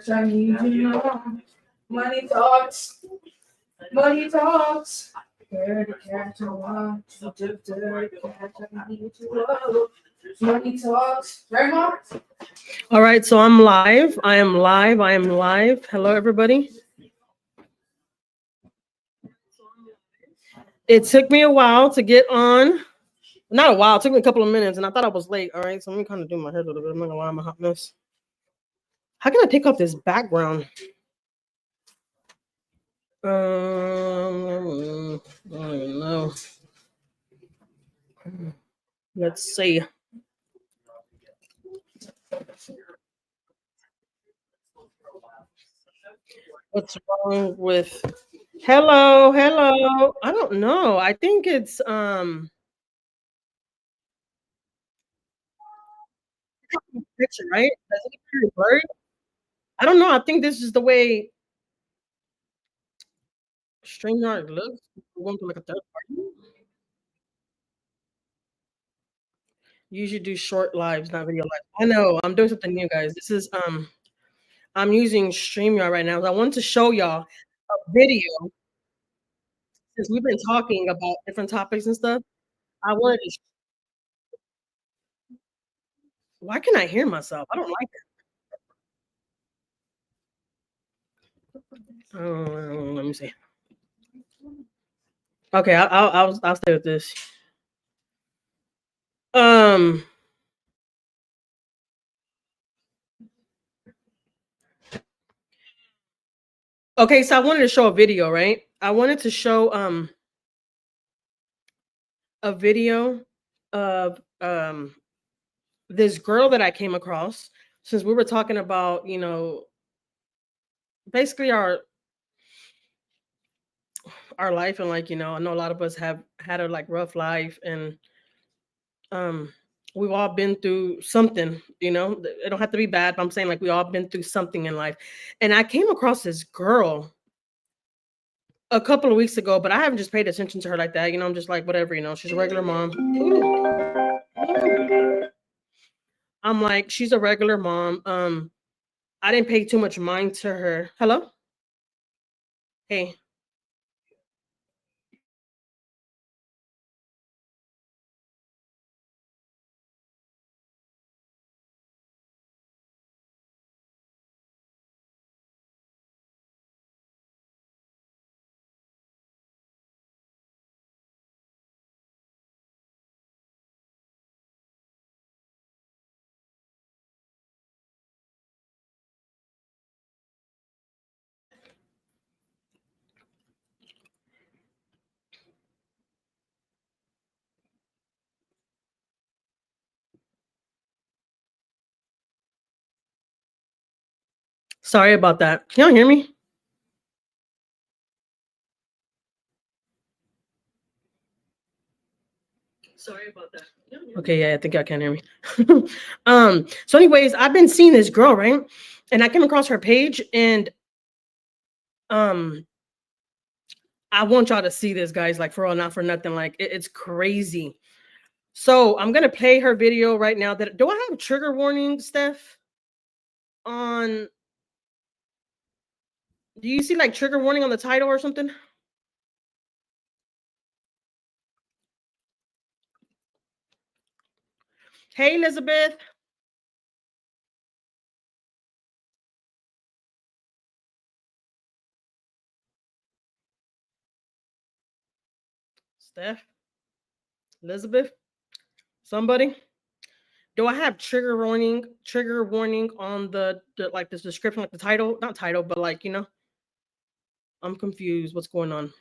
cash, I need you now. Money talks. Money talks. Dirty cash, I want you. Dirty cash, I need you. Money talks. Right, Mom? All right, so I'm live. I am live. Hello, everybody. It took me a while to get on. Not a while. It took me a couple of minutes, and I thought I was late. All right, so let me kind of do my hair a little bit. I'm not gonna lie, I'm a hot mess. How can I take off this background? I don't even know. Let's see. What's wrong with hello? I don't know. I think it's picture, right? Does it appear blurry? I don't know. I think this is the way StreamYard looks. We're going to like a third party. You usually do short lives, not video lives. I know. I'm doing something new, guys. This is I'm using StreamYard right now. I wanted to show y'all a video since we've been talking about different topics and stuff. I wanted to. Why can I hear myself? I don't like it. Let me see. Okay, I'll stay with this. Okay, so I wanted to show a video, right? I wanted to show a video of this girl that I came across since we were talking about, basically our life, and like, I know a lot of us have had a like rough life, and we've all been through something, it don't have to be bad, but I'm saying like we all been through something in life. And I came across this girl a couple of weeks ago, but I haven't just paid attention to her like that. I'm just like, whatever, she's a regular mom. Ooh. I'm like, she's a regular mom. I didn't pay too much mind to her. Hello? Hey. Sorry about that. Can y'all hear me? Sorry about that. Okay, yeah, I think y'all can hear me. So anyways, I've been seeing this girl, right? And I came across her page, and I want y'all to see this, guys, like for all, not for nothing. Like it's crazy. So I'm gonna play her video right now. Do I have trigger warning, Steph? Do you see like trigger warning on the title or something? Hey, Elizabeth. Steph, Elizabeth, somebody. Do I have trigger warning on the like this description, like the title, not title, but like, I'm confused. What's going on?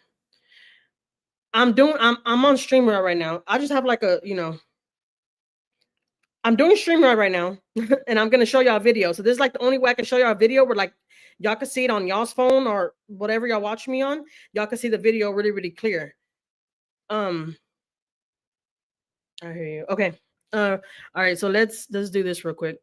I'm on StreamYard right now. I just have like I'm doing StreamYard right now, and I'm gonna show y'all a video. So this is like the only way I can show y'all a video where like y'all can see it on y'all's phone or whatever y'all watch me on. Y'all can see the video really, really clear. I hear you. Okay. All right. So let's do this real quick.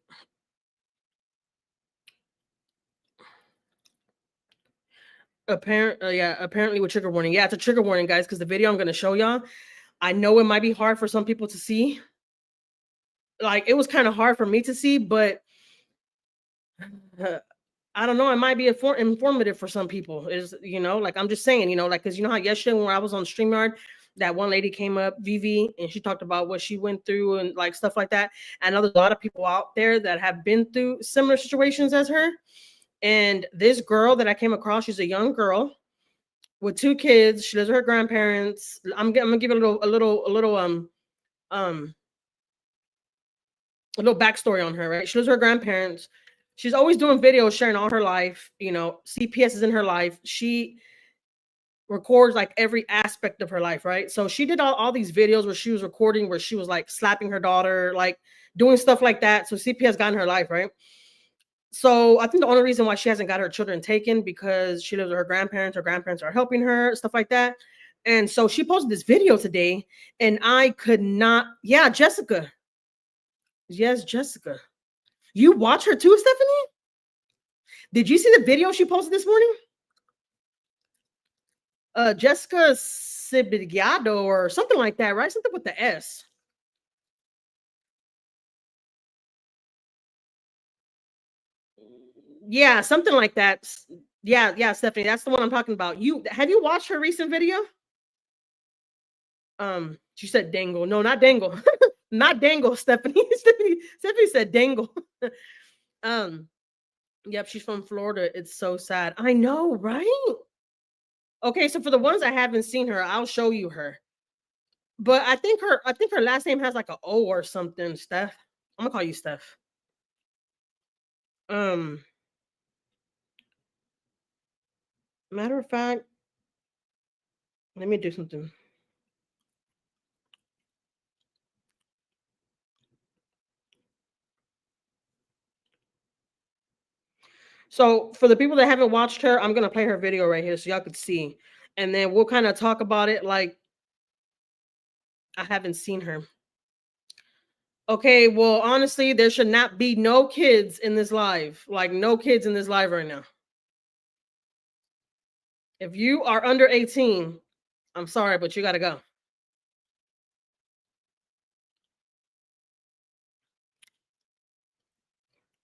Apparently with trigger warning. Yeah, it's a trigger warning, guys, because the video I'm gonna show y'all, I know it might be hard for some people to see. Like it was kind of hard for me to see, but I don't know. It might be informative for some people. Is like I'm just saying, like because how yesterday when I was on StreamYard, that one lady came up, Vivi, and she talked about what she went through and like stuff like that. I know there's a lot of people out there that have been through similar situations as her. And this girl that I came across, she's a young girl with 2 kids. She lives with her grandparents. I'm gonna give it um a little backstory on her, right? She lives with her grandparents. She's always doing videos sharing all her life. CPS is in her life. She records like every aspect of her life, right? So she did all these videos where she was recording where she was like slapping her daughter, like doing stuff like that. So CPS got in her life, right? So I think the only reason why she hasn't got her children taken because she lives with her grandparents are helping her, stuff like that. And so she posted this video today, and I could not. Yeah, Jessica. Yes, Jessica. You watch her too, Stephanie? Did you see the video she posted this morning? Jessica Sibigiado or something like that, right? Something with the S. Yeah, something like that. Yeah, Stephanie, that's the one I'm talking about. Have you watched her recent video? She said dangle. No, not dangle. Not dangle, Stephanie. Stephanie said dangle. Yep, she's from Florida. It's so sad. I know, right? Okay, so for the ones I haven't seen her, I'll show you her. But I think her last name has like a O or something, Steph. I'm gonna call you Steph. Um, Matter of fact, let me do something. So for the people that haven't watched her, I'm gonna play her video right here so y'all could see, and then we'll kind of talk about it. Like I haven't seen her. Okay, well, honestly, there should not be no kids in this live. Like no kids in this live right now. If you are under 18, I'm sorry, but you gotta go.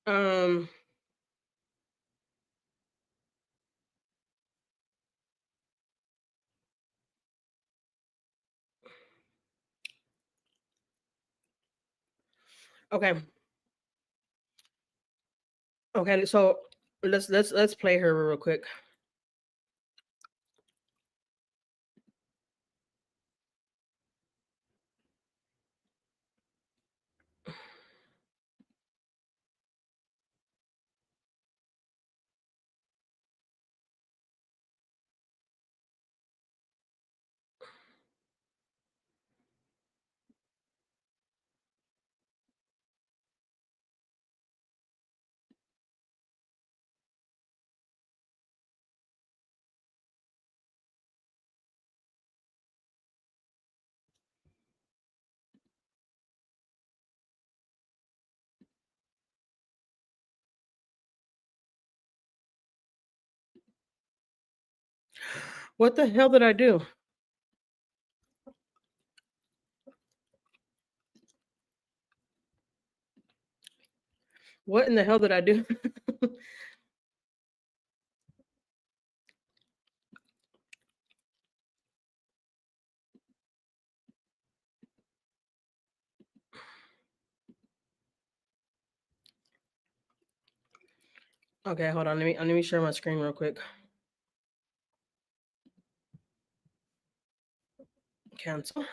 Um, okay. Okay, so let's play her real quick. What the hell did I do? What in the hell did I do? Okay, hold on. Let me share my screen real quick. Cancel.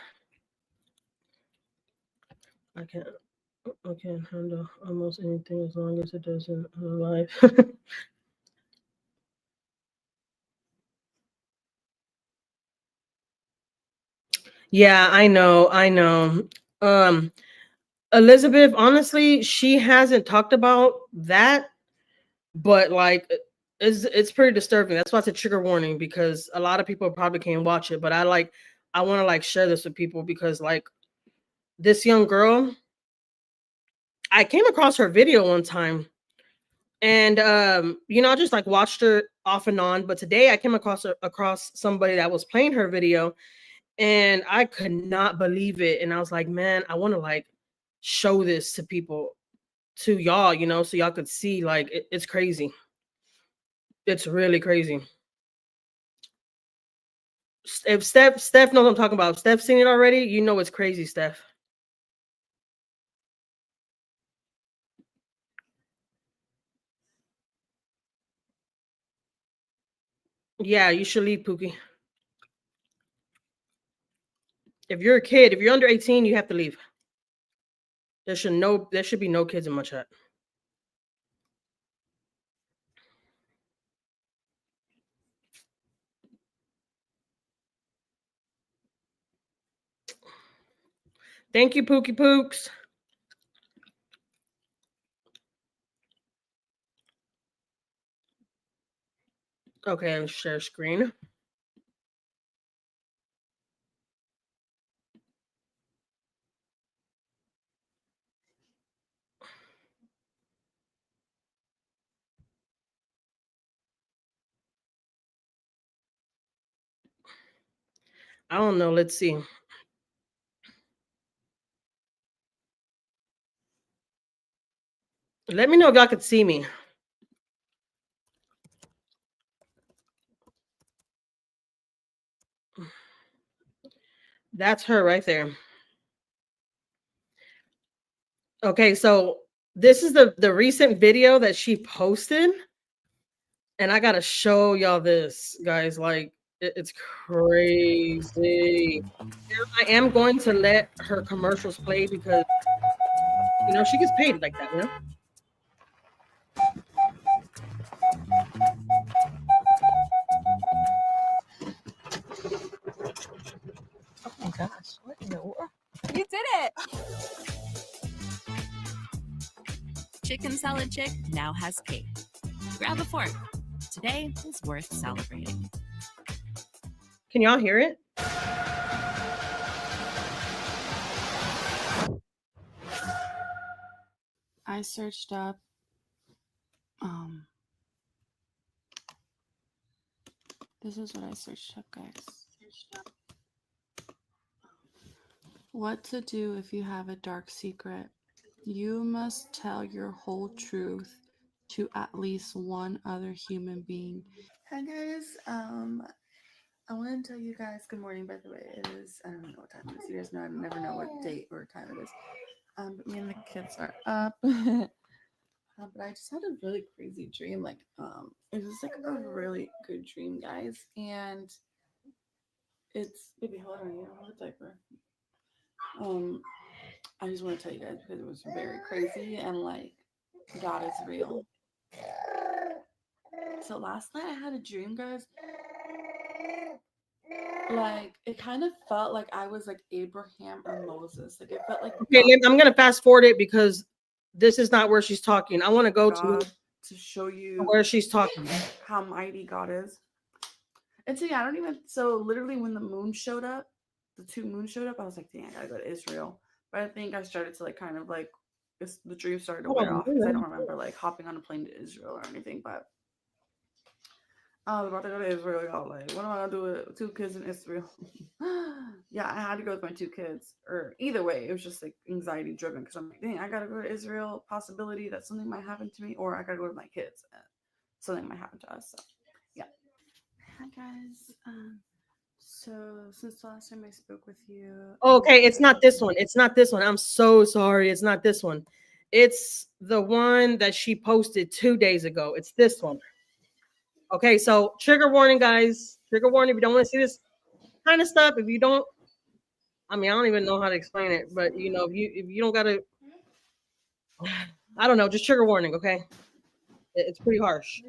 I can't handle almost anything as long as it doesn't live. Yeah, I know. Um, Elizabeth, honestly, she hasn't talked about that, but like it's pretty disturbing. That's why it's a trigger warning because a lot of people probably can't watch it. But I want to like share this with people because like this young girl, I came across her video one time and I just like watched her off and on. But today I came across somebody that was playing her video and I could not believe it. And I was like, man, I want to like show this to people, to y'all, so y'all could see like it's crazy. It's really crazy. If Steph knows what I'm talking about. If Steph's seen it already, you know it's crazy, Steph. Yeah, you should leave, Pookie. If you're a kid, if you're under 18, you have to leave. There should be no kids in my chat. Thank you, Pookie Pooks. Okay, let's share screen. I don't know. Let's see. Let me know if y'all could see me. That's her right there. Okay, so this is the recent video that she posted, and I gotta show y'all this, guys. Like it's crazy. I am going to let her commercials play because she gets paid like that, Oh my gosh! What in the world? You did it! Chicken Salad Chick now has cake. Grab a fork. Today is worth celebrating. Can y'all hear it? I searched up this is what I searched up, guys. What to do if you have a dark secret. You must tell your whole truth to at least one other human being. Hi guys, I want to tell you guys good morning. By the way, it is, I don't know what time it is. You guys know I never know what date or time it is. But me and the kids are up. But I just had a really crazy dream. Like, it was like a really good dream, guys. And it's, baby, hold on, you don't have a diaper. I just want to tell you guys because it was very crazy and like God is real. So last night I had a dream, guys. Like it kind of felt like I was like Abraham or Moses. Like it felt like okay. I'm gonna fast forward it because this is not where she's talking. I want to go to show you where she's talking. How mighty God is. And so yeah, I don't even. So literally, when the moon showed up, the two moons showed up. I was like, dang, I gotta go to Israel. But I think I started to like kind of like the dream started to wear off because I don't remember like hopping on a plane to Israel or anything. But I was about to go to Israel, y'all. Like, what am I gonna do with 2 kids in Israel? Yeah, I had to go with my 2 kids. Or either way, it was just like anxiety driven because I'm like, dang, I gotta go to Israel. Possibility that something might happen to me, or I gotta go with my kids. Something might happen to us. So, yeah. Hi guys. So since the last time I spoke with you. Okay, it's not this one. It's not this one. I'm so sorry. It's not this one. It's the one that she posted 2 days ago. It's this one. Okay, so trigger warning, guys. Trigger warning if you don't want to see this kind of stuff. If you don't, I mean, I don't even know how to explain it, but if you don't gotta, I don't know, just trigger warning, okay? It's pretty harsh.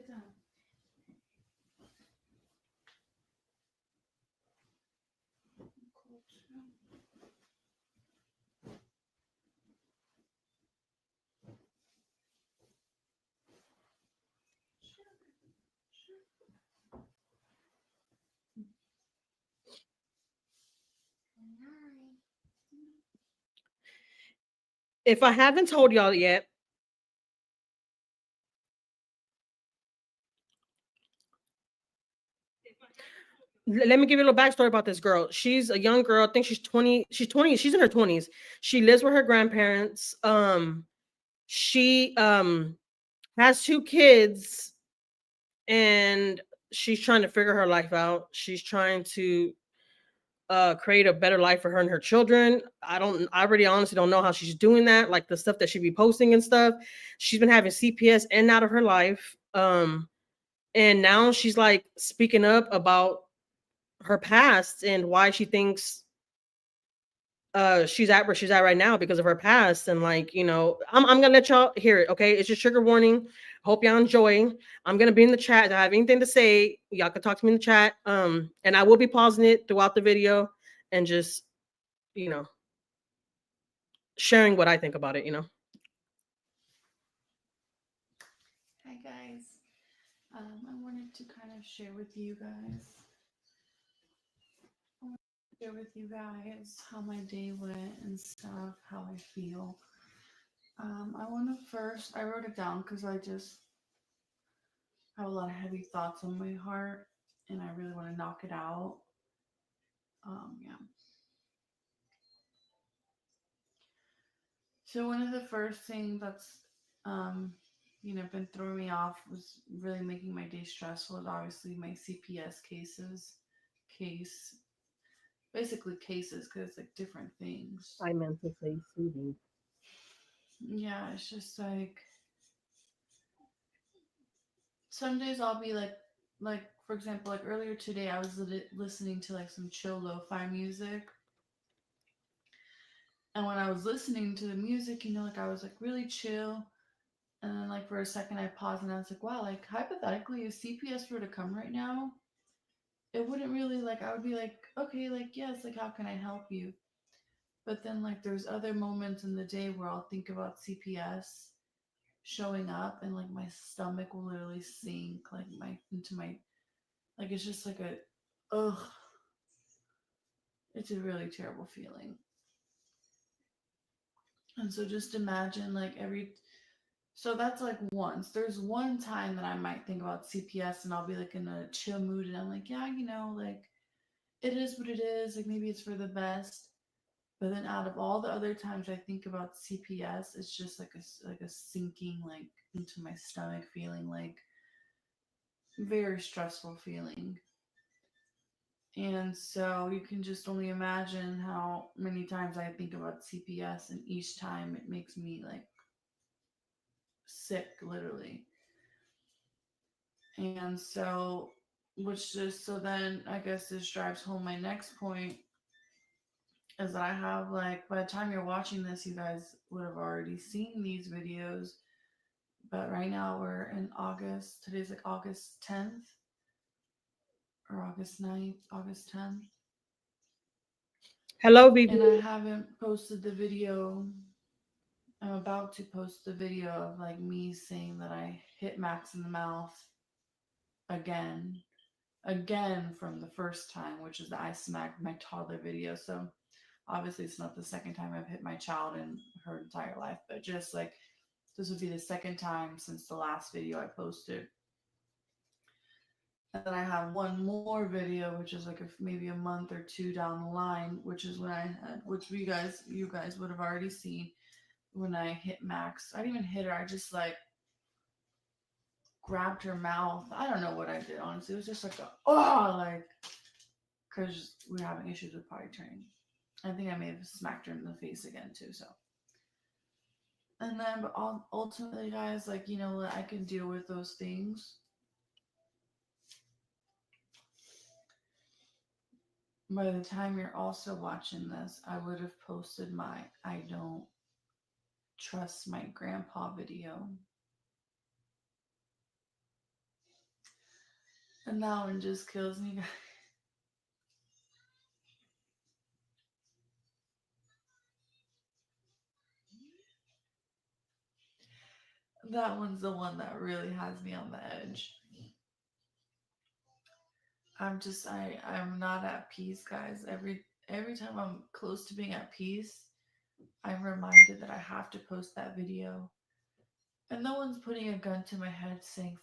If I haven't told y'all yet, let me give you a little backstory about this girl. She's a young girl. I think she's 20. She's 20. She's in her 20s. She lives with her grandparents. She has 2 kids and she's trying to figure her life out. She's trying to create a better life for her and her children. I really honestly don't know how she's doing that. Like the stuff that she be posting and stuff. She's been having CPS in and out of her life. And now she's like speaking up about her past and why she thinks she's at where she's at right now because of her past. And like, you know, I'm gonna let y'all hear it. Okay, it's just trigger warning. Hope y'all enjoy. I'm gonna be in the chat. If I have anything to say, y'all can talk to me in the chat. And I will be pausing it throughout the video and just, you know, sharing what I think about it, you know. Hi guys. I wanted to kind of share with you guys how my day went and stuff, how I feel. I want to first, I wrote it down because I just have a lot of heavy thoughts on my heart and I really want to knock it out. Yeah. So one of the first things that's, been throwing me off was really making my day stressful is obviously my CPS basically cases because it's like different things. I meant to say soothing. Yeah, it's just like some days I'll be like for example, like earlier today I was listening to like some chill lo-fi music, and when I was listening to the music, like I was like really chill, and then like for a second I paused and I was like, wow, like hypothetically, if CPS were to come right now, it wouldn't really like I would be like, okay, like yes, like how can I help you? But then like there's other moments in the day where I'll think about CPS showing up and like my stomach will literally sink like my into my like it's just like a ugh. It's a really terrible feeling. And so just imagine like so that's like once. There's one time that I might think about CPS and I'll be like in a chill mood and I'm like, yeah, like it is what it is. Like maybe it's for the best. But then out of all the other times I think about CPS, it's just like a sinking like into my stomach feeling, like very stressful feeling. And so you can just only imagine how many times I think about CPS, and each time it makes me like sick, literally. And so, which just so then I guess this drives home my next point is that I have like by the time you're watching this, you guys would have already seen these videos. But right now we're in August. Today's like August 10th or August 9th, August 10th. Hello, BB. And I haven't posted the video. I'm about to post the video of like me saying that I hit Max in the mouth again. Again from the first time, which is the I smacked my toddler video. So obviously it's not the second time I've hit my child in her entire life, but just like this would be the second time since the last video I posted. And then I have one more video, which is like maybe a month or two down the line, which is when I had, which you guys would have already seen when I hit Max. I didn't even hit her. I just like grabbed her mouth. I don't know what I did, honestly. It was just like like, because we're having issues with potty training. I think I may have smacked her in the face again too. So, and then, but ultimately, guys, like I can deal with those things. By the time you're also watching this, I would have posted my I don't trust my grandpa video. And that one just kills me, guys. That one's the one that really has me on the edge. I'm not at peace, guys. Every time I'm close to being at peace, I'm reminded that I have to post that video. And no one's putting a gun to my head saying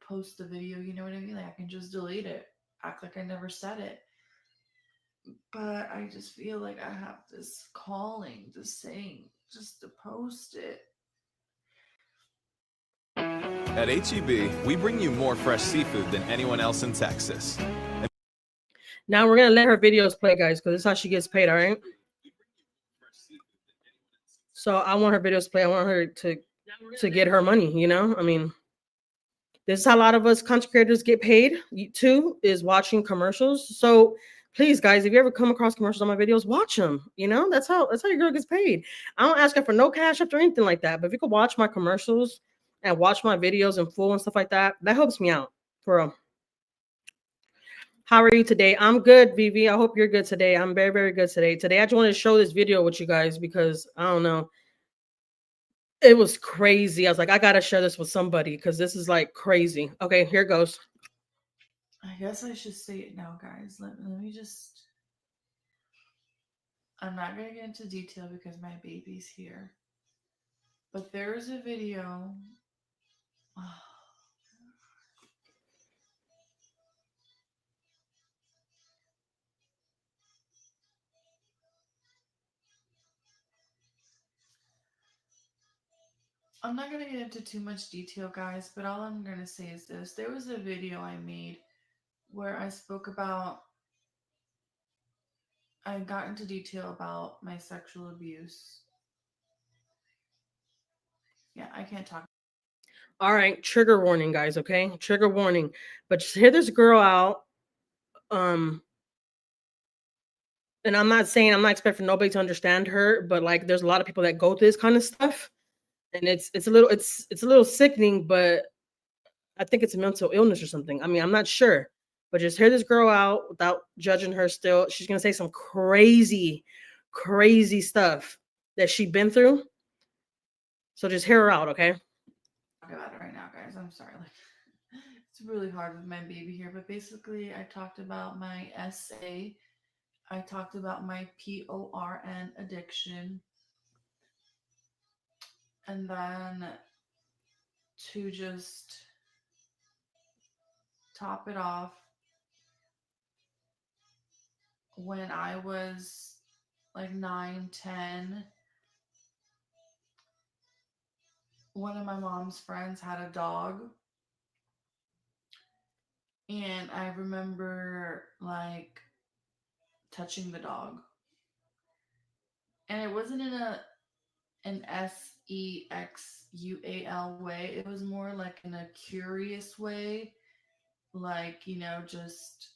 post the video, you know what I mean? Like I can just delete it, act like I never said it. But I just feel like I have this calling, this saying, just to post it. At HEB, we bring you more fresh seafood than anyone else in Texas. Now we're gonna let her videos play, guys, because this is how she gets paid. All right. So I want her videos to play. I want her to get her money. You know, I mean, this is how a lot of us content creators get paid too, is watching commercials. So please, guys, if you ever come across commercials on my videos, watch them. You know, that's how your girl gets paid. I don't ask her for no cash up or anything like that. But if you could watch my commercials and watch my videos in full and stuff like that, that helps me out for real. How are you today? I'm good, Vivi. I hope you're good today. I'm very, very good today. Today, I just wanted to show this video with you guys because I don't know. It was crazy. I was like, I gotta share this with somebody because this is like crazy. Okay, here it goes. I guess I should say it now, guys. Let me just. I'm not gonna get into detail because my baby's here. But there is a video. I'm not going to get into too much detail, guys, but all I'm going to say is this. There was a video I made where I spoke about, I got into detail about my sexual abuse. Yeah, I can't talk. All right, trigger warning, guys, okay? Trigger warning. But just hear this girl out. And I'm not expecting nobody to understand her, but like there's a lot of people that go through this kind of stuff. And it's a little sickening, but I think it's a mental illness or something. I mean, I'm not sure. But just hear this girl out without judging her still. She's gonna say some crazy, crazy stuff that she's been through. So just hear her out, okay? Talk about it right now, guys. I'm sorry. Like, it's really hard with my baby here, but basically, I talked about my SA. I talked about my PORN addiction, and then to just top it off, when I was like 9, 10, one of my mom's friends had a dog. And I remember like touching the dog. And it wasn't in an sexual way. It was more like in a curious way. Like, you know, just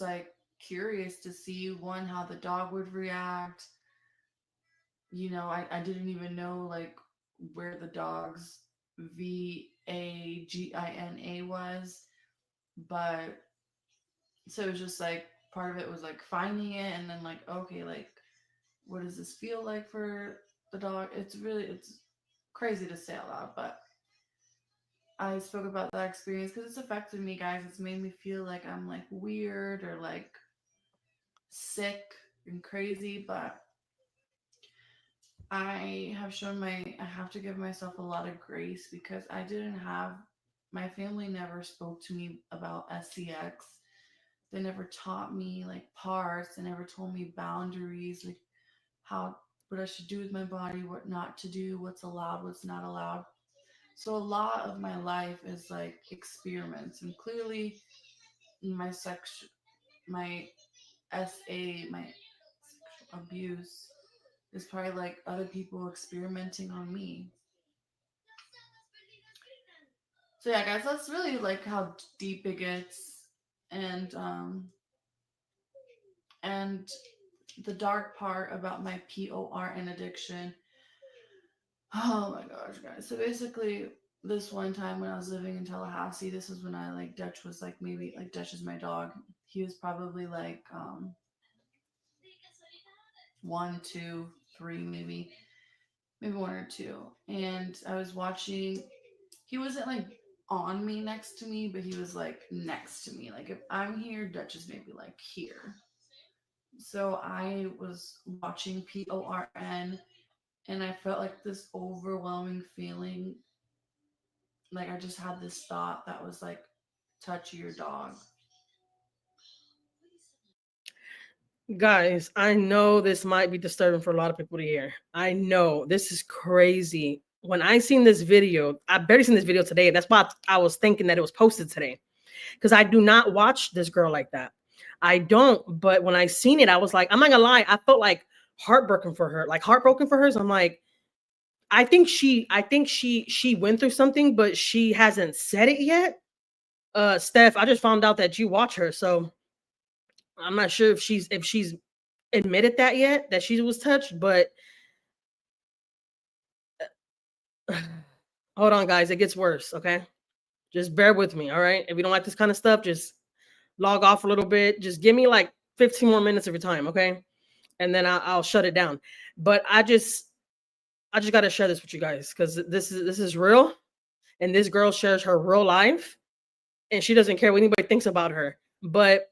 like curious to see one, how the dog would react. You know, I didn't even know like where the dog's VAGINA was, but so it was just like part of it was like finding it and then like, okay, like what does this feel like for the dog? It's crazy to say out loud, but I spoke about that experience because it's affected me, guys. It's made me feel like I'm like weird or like sick and crazy, but I have I have to give myself a lot of grace because my family never spoke to me about SCX. They never taught me like parts. They never told me boundaries, like what I should do with my body, what not to do, what's allowed, what's not allowed. So a lot of my life is like experiments, and clearly my my my sexual abuse is probably like other people experimenting on me. So yeah, guys, that's really like how deep it gets, and the dark part about my PORN addiction. Oh my gosh, guys. So basically, this one time when I was living in Tallahassee, this is when I like Dutch was like maybe like Dutch is my dog. He was probably like 1, 2, 3, maybe 1 or 2. And I was watching. He wasn't like on me next to me, but he was like next to me. Like if I'm here, Dutch is maybe like here. So I was watching PORN and I felt like this overwhelming feeling. Like I just had this thought that was like, touch your dog. Guys, I know this might be disturbing for a lot of people to hear. I know this is crazy. When I seen this video, I barely seen this video today. That's why I was thinking that it was posted today. Because I do not watch this girl like that. I don't. But when I seen it, I was like, I'm not gonna lie, I felt like heartbroken for her. Like heartbroken for her. So I'm like, I think she went through something, but she hasn't said it yet. Steph, I just found out that you watch her, so I'm not sure if she's admitted that yet, that she was touched, but hold on, guys, it gets worse, okay? Just bear with me, all right? If you don't like this kind of stuff, just log off a little bit. Just give me like 15 more minutes of your time, okay? And then I'll shut it down. But I just got to share this with you guys because this is real, and this girl shares her real life, and she doesn't care what anybody thinks about her, but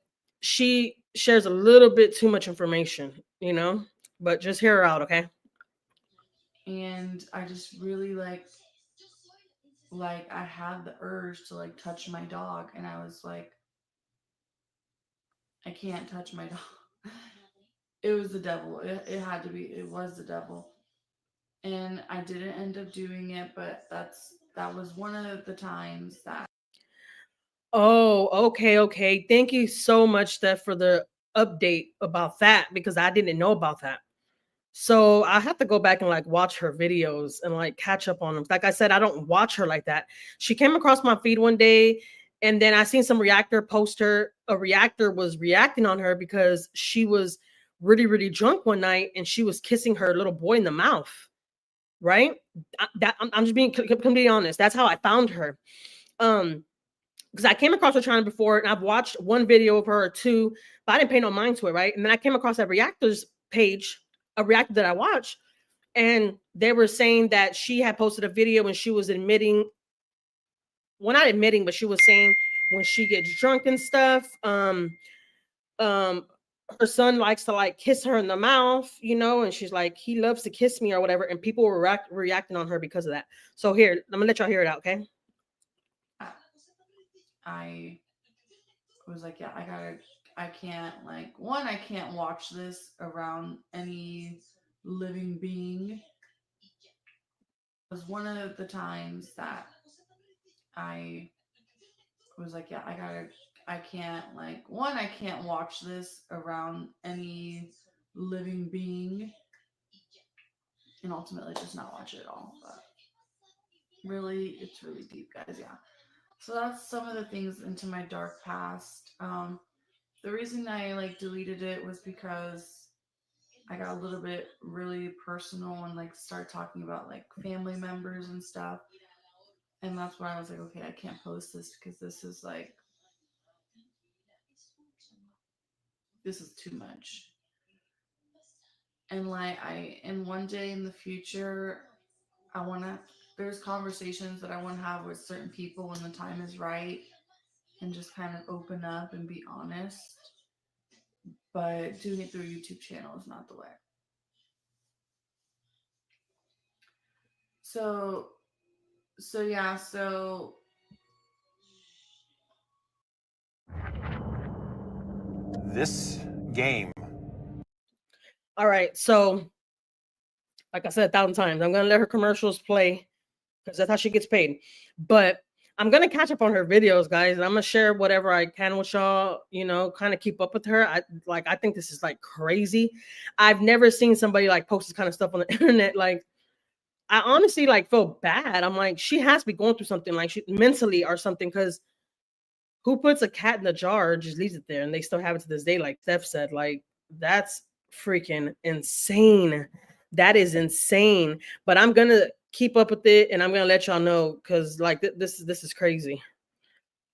she shares a little bit too much information, you know? But just hear her out, okay? And I just really I had the urge to like touch my dog, and I was like, I can't touch my dog. It was the devil. It had to be. It was the devil. And I didn't end up doing it, but that was one of the times that. Oh, okay. Thank you so much, Steph, for the update about that because I didn't know about that. So I have to go back and like watch her videos and like catch up on them. Like I said, I don't watch her like that. She came across my feed one day, and then I seen some reactor post her. A reactor was reacting on her because she was really, really drunk one night and she was kissing her little boy in the mouth. Right? I'm just being completely honest. That's how I found her. Because I came across her channel before and I've watched one video of her or two, but I didn't pay no mind to it, right? And then I came across that reactors page, a reactor that I watched, and they were saying that she had posted a video and she was admitting, well, not admitting, but she was saying when she gets drunk and stuff, her son likes to like kiss her in the mouth, you know, and she's like, he loves to kiss me or whatever, and people were reacting on her because of that. So here, I'm gonna let y'all hear it out, okay? I was like, yeah, I can't I can't watch this around any living being. It was one of the times that I was like, yeah, I can't I can't watch this around any living being, and ultimately just not watch it at all. But really, it's really deep, guys. Yeah. So that's some of the things into my dark past. The reason I like deleted it was because I got a little bit really personal and like start talking about like family members and stuff. And that's why I was like, okay, I can't post this because this is too much. And and one day in the future, I want to, there's conversations that I want to have with certain people when the time is right and just kind of open up and be honest. But doing it through a YouTube channel is not the way. So yeah, so This game. All right, so like I said 1,000 times, I'm gonna let her commercials play because that's how she gets paid. But I'm gonna catch up on her videos, guys, and I'm gonna share whatever I can with y'all. You know, kind of keep up with her. I think this is like crazy. I've never seen somebody like post this kind of stuff on the internet. Like, I honestly like feel bad. I'm like, she has to be going through something like she mentally or something. Because who puts a cat in a jar and just leaves it there and they still have it to this day? Like Steph said, like that's freaking insane. That is insane. But I'm gonna keep up with it and I'm gonna let y'all know because like this is crazy.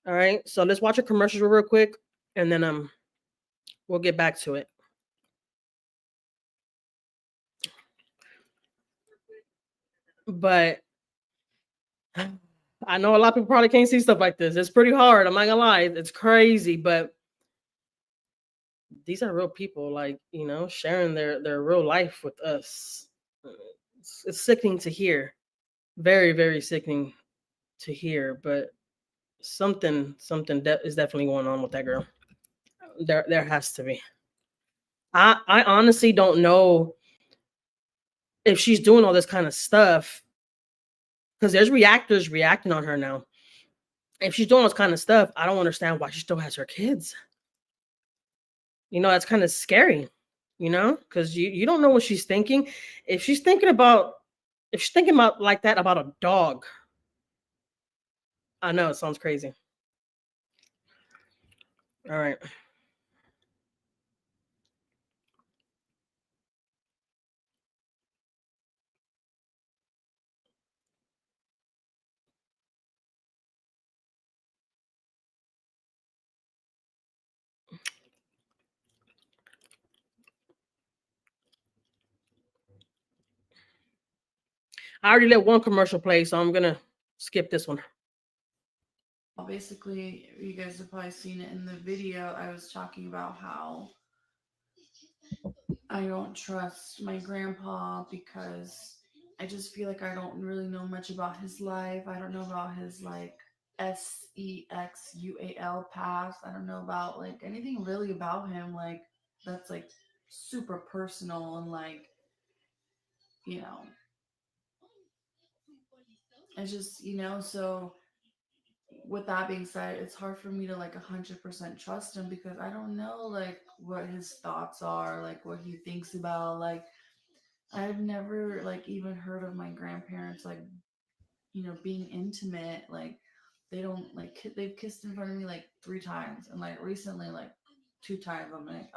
All right, so let's watch a commercial real quick and then we'll get back to it. But I know a lot of people probably can't see stuff like this. It's pretty hard. I'm not gonna lie, it's crazy, but these are real people, like, you know, sharing their real life with us. It's sickening to hear, very, very sickening to hear, but something is definitely going on with that girl. There has to be. I honestly don't know if she's doing all this kind of stuff because there's reactors reacting on her now. If she's doing this kind of stuff, I don't understand why she still has her kids. That's kind of scary, because you don't know what she's thinking. If she's thinking about like that about a dog, I know it sounds crazy. All right. I already let one commercial play, so I'm gonna skip this one. Basically, you guys have probably seen it in the video. I was talking about how I don't trust my grandpa because I just feel like I don't really know much about his life. I don't know about his like SEXUAL past. I don't know about like anything really about him like that's like super personal and like, you know, it's just, so with that being said, it's hard for me to like 100% trust him because I don't know like what his thoughts are, like what he thinks about. Like I've never like even heard of my grandparents like being intimate. Like they don't like they've kissed in front of me like 3 times, and like recently like 2 times. I'm like,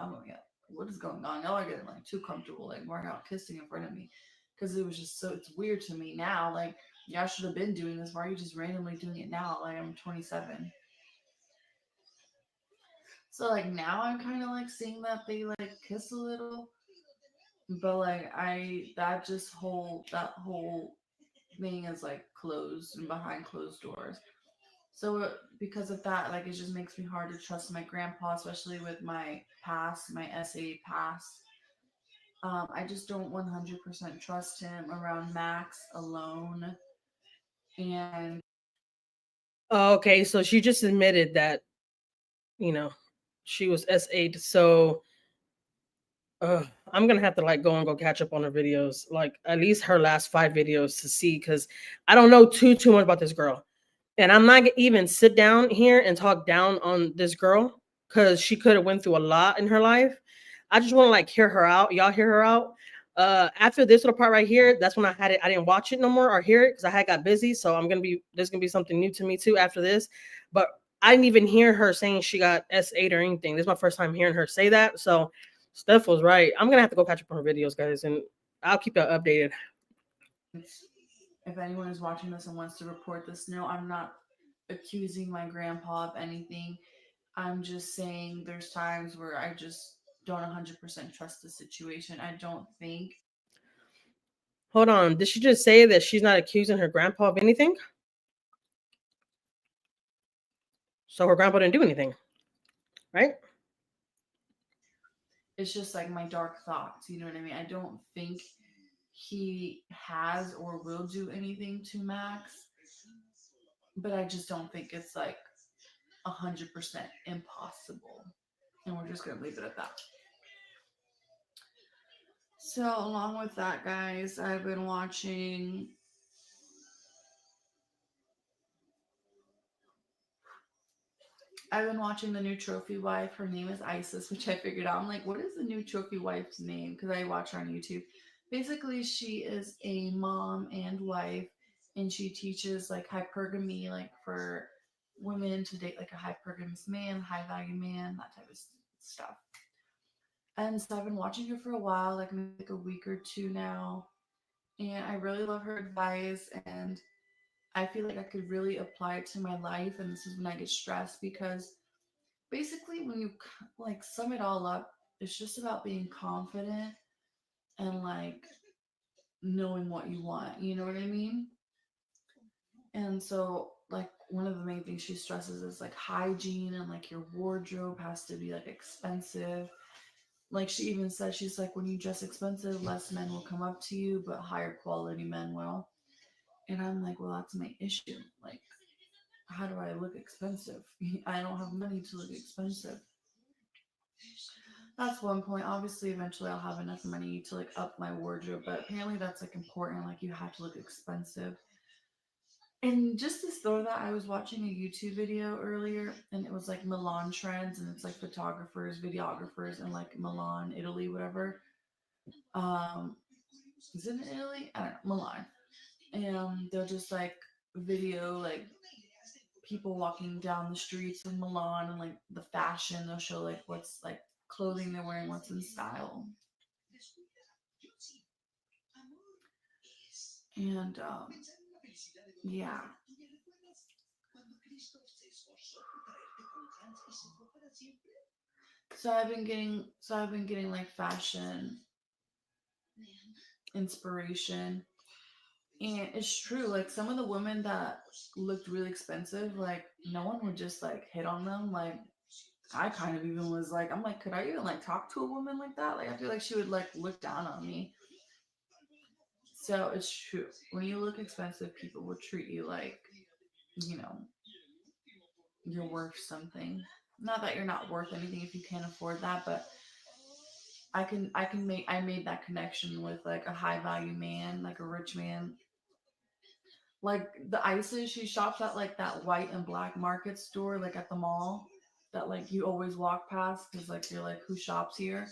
what is going on? Y'all are getting like too comfortable, like we're not kissing in front of me, because it was just so it's weird to me now. Like y'all should have been doing this. Why are you just randomly doing it now? Like I'm 27. So like now I'm kind of like seeing that they like kiss a little, but like that whole thing is like closed and behind closed doors. So because of that, like it just makes me hard to trust my grandpa, especially with my past, my SA past. I just don't 100% trust him around Max alone. And Okay, so she just admitted that you know she was S8. So I'm gonna have to like go catch up on her videos, like at least her last 5 videos to see, because I don't know too much about this girl, and I'm not gonna even sit down here and talk down on this girl because she could have went through a lot in her life. I just want to like hear her out. Y'all hear her out. After this little part right here, that's when I had it. I didn't watch it no more or hear it because I had got busy. So there's gonna be something new to me too after this. But I didn't even hear her saying she got S8 or anything. This is my first time hearing her say that. So Steph was right. I'm gonna have to go catch up on her videos, guys, and I'll keep you updated. if anyone is watching this and wants to report this, no, I'm not accusing my grandpa of anything. I'm just saying there's times where I just don't 100% trust the situation. I don't think. Hold on. Did she just say that she's not accusing her grandpa of anything? So her grandpa didn't do anything, right? It's just like my dark thoughts. You know what I mean? I don't think he has or will do anything to Max, but I just don't think it's like 100% impossible. And we're just going to leave it at that. So, along with that, guys, I've been watching the new trophy wife. Her name is Isis, which I figured out. I'm like, what is the new trophy wife's name? Because I watch her on YouTube. Basically, she is a mom and wife, and she teaches like hypergamy, like for women to date like a hypergamous man, high value man, that type of stuff. And so I've been watching her for a while, like maybe like a week or two now, and I really love her advice, and I feel like I could really apply it to my life. And this is when I get stressed because basically when you like sum it all up, it's just about being confident and like knowing what you want, you know what I mean? And so like one of the main things she stresses is like hygiene, and like your wardrobe has to be like expensive. Like she even said, she's like, when you dress expensive, less men will come up to you, but higher quality men will. And I'm like, well, that's my issue. Like, how do I look expensive? I don't have money to look expensive. That's one point. Obviously, eventually I'll have enough money to like up my wardrobe, but apparently that's like important. Like you have to look expensive. And just to throw that, I was watching a YouTube video earlier, and it was like Milan trends, and it's like photographers, videographers, in like Milan, Italy, whatever. Um, is it in Italy? I don't know, Milan. And they'll just like video like people walking down the streets of Milan and like the fashion. They'll show like what's like clothing they're wearing, what's in style. And yeah. So I've been getting like fashion inspiration. And it's true, like some of the women that looked really expensive, like no one would just like hit on them. Like I kind of even was like, I'm like, could I even like talk to a woman like that? Like I feel like she would like look down on me. So it's true. When you look expensive, people will treat you like, you know, you're worth something. Not that you're not worth anything if you can't afford that, but I made that connection with like a high value man, like a rich man. Like the Isis, she shops at like that white and black market store, like at the mall, that like you always walk past because like you're like, who shops here?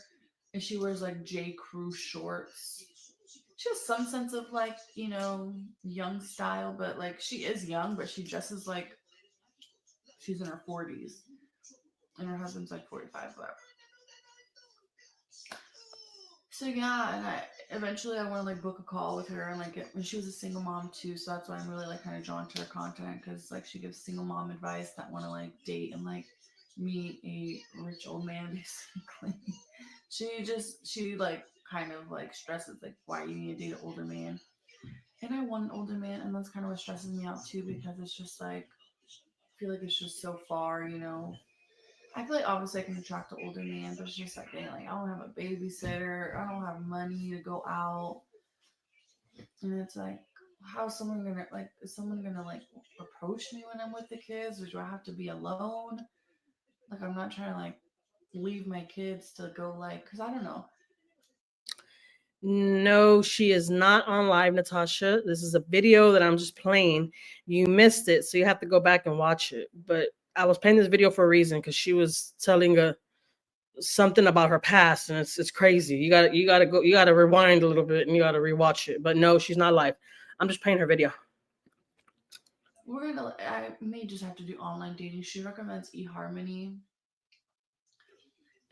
And she wears like J. Crew shorts. She has some sense of like, young style, but like she is young, but she dresses like she's in her 40s. And her husband's like 45, but so yeah, and I want to like book a call with her and like and she was a single mom too, so that's why I'm really like kind of drawn to her content because like she gives single mom advice that want to like date and like meet a rich old man basically. she like kind of like stresses like why you need to date an older man, and I want an older man, and that's kind of what stresses me out too because it's just like I feel like it's just so far. I feel like obviously I can attract an older man, but it's just like, dang, like I don't have a babysitter, I don't have money to go out, and it's like, how's someone gonna like? Is someone gonna like approach me when I'm with the kids, or do I have to be alone? Like I'm not trying to like leave my kids to go like, cause I don't know. No, she is not on live, Natasha. This is a video that I'm just playing. You missed it, so you have to go back and watch it. But I was playing this video for a reason because she was telling something about her past, and it's crazy. You gotta rewind a little bit and you gotta rewatch it. But no, she's not live. I'm just playing her video. I may just have to do online dating. She recommends eHarmony,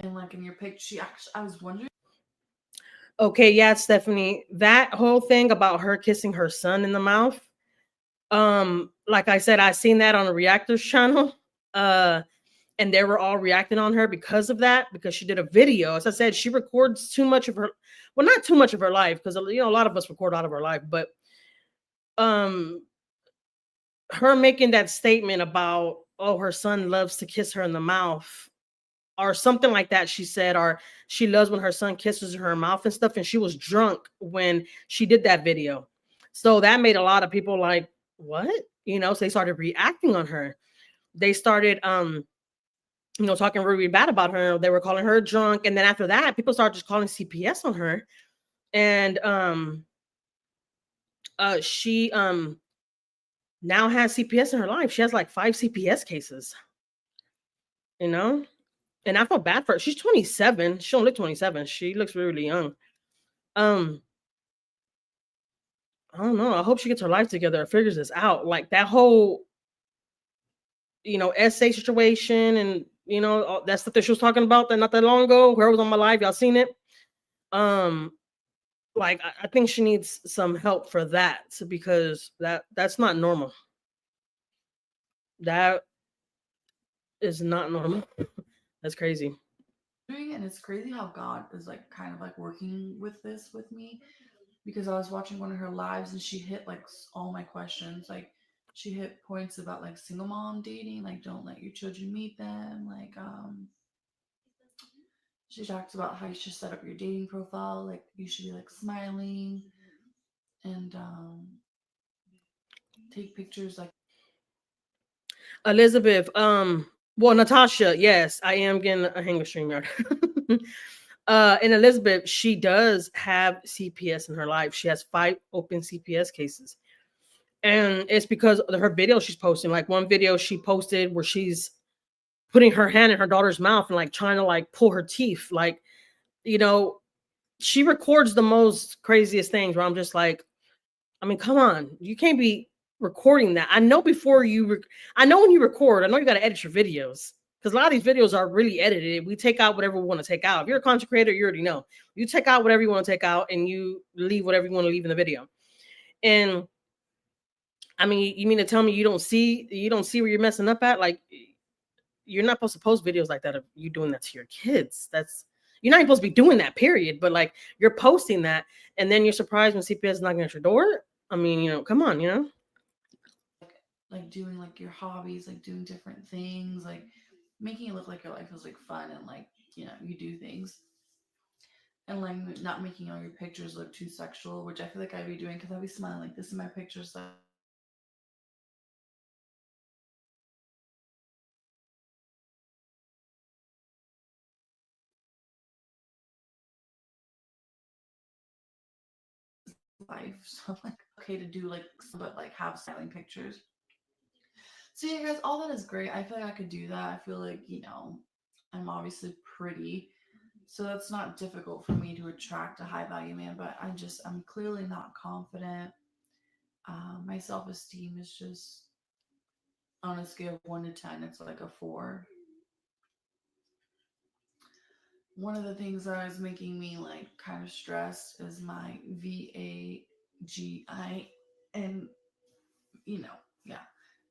and like in your picture, I was wondering. Okay, yeah, Stephanie, that whole thing about her kissing her son in the mouth. Like I said, I seen that on a reactors channel. And they were all reacting on her because of that, because she did a video. As I said, she records too much of her, well, not too much of her life, because a lot of us record out of our life, but her making that statement about, oh, her son loves to kiss her in the mouth or something like that, she said, or she loves when her son kisses her mouth and stuff, and she was drunk when she did that video. So that made a lot of people like, what? So they started reacting on her. They started talking really bad about her. They were calling her drunk, and then after that, people started just calling CPS on her. And she now has CPS in her life. She has like 5 CPS cases. And I felt bad for her. She's 27. She don't look 27. She looks really young. I don't know. I hope she gets her life together or figures this out. Like that whole, essay situation and, all that stuff that she was talking about that not that long ago, where it was on my live. Y'all seen it? Like I think she needs some help for that because that's not normal. That is not normal. That's crazy. And it's crazy how God is like kind of like working with this with me, because I was watching one of her lives and she hit like all my questions. Like she hit points about like single mom dating, like don't let your children meet them. Like she talks about how you should set up your dating profile, like you should be like smiling and take pictures like Elizabeth, well, Natasha, yes, I am getting a hanger StreamYard. And Elizabeth, she does have CPS in her life. She has 5 open CPS cases. And it's because of her videos she's posting. Like one video she posted where she's putting her hand in her daughter's mouth and like trying to like pull her teeth. Like, you know, she records the most craziest things where I'm just like, I mean, come on, you can't be recording that. I know before you, I know when you record, I know you got to edit your videos because a lot of these videos are really edited. We take out whatever we want to take out. If you're a content creator, you already know. You take out whatever you want to take out and you leave whatever you want to leave in the video. And I mean, you mean to tell me you don't see where you're messing up at? Like, you're not supposed to post videos like that of you doing that to your kids. You're not supposed to be doing that, period. But like, you're posting that, and then you're surprised when CPS is knocking at your door. I mean, come on. Like doing like your hobbies, like doing different things, like making it look like your life is like fun and like, you do things. And like not making all your pictures look too sexual, which I feel like I'd be doing because I'd be smiling like this in my pictures. Life, so like okay to do like, but like have styling pictures. So yeah, guys, all that is great. I feel like I could do that. I feel like I'm obviously pretty, so that's not difficult for me to attract a high value man. But I'm clearly not confident. My self esteem is just on a scale of 1 to 10, it's like a 4. One of the things that is making me like kind of stressed is my VAGIN, yeah,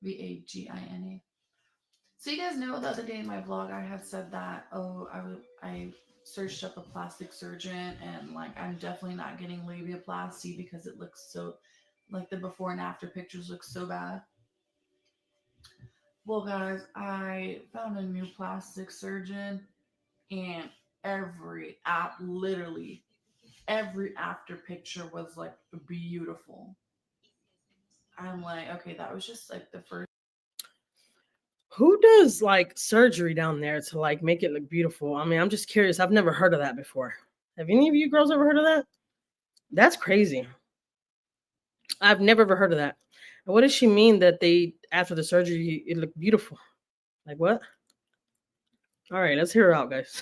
VAGINA. So you guys know the other day in my vlog I had said that I searched up a plastic surgeon and like I'm definitely not getting labiaplasty because it looks so like the before and after pictures look so bad. Well, guys, I found a new plastic surgeon and literally every after picture was like beautiful. I'm like, okay, that was just like the first. Who does like surgery down there to like make it look beautiful? I mean, I'm just curious. I've never heard of that before. Have any of you girls ever heard of that? That's crazy. I've never ever heard of that. And what does she mean that they after the surgery it looked beautiful? Like what? All right, let's hear her out, guys.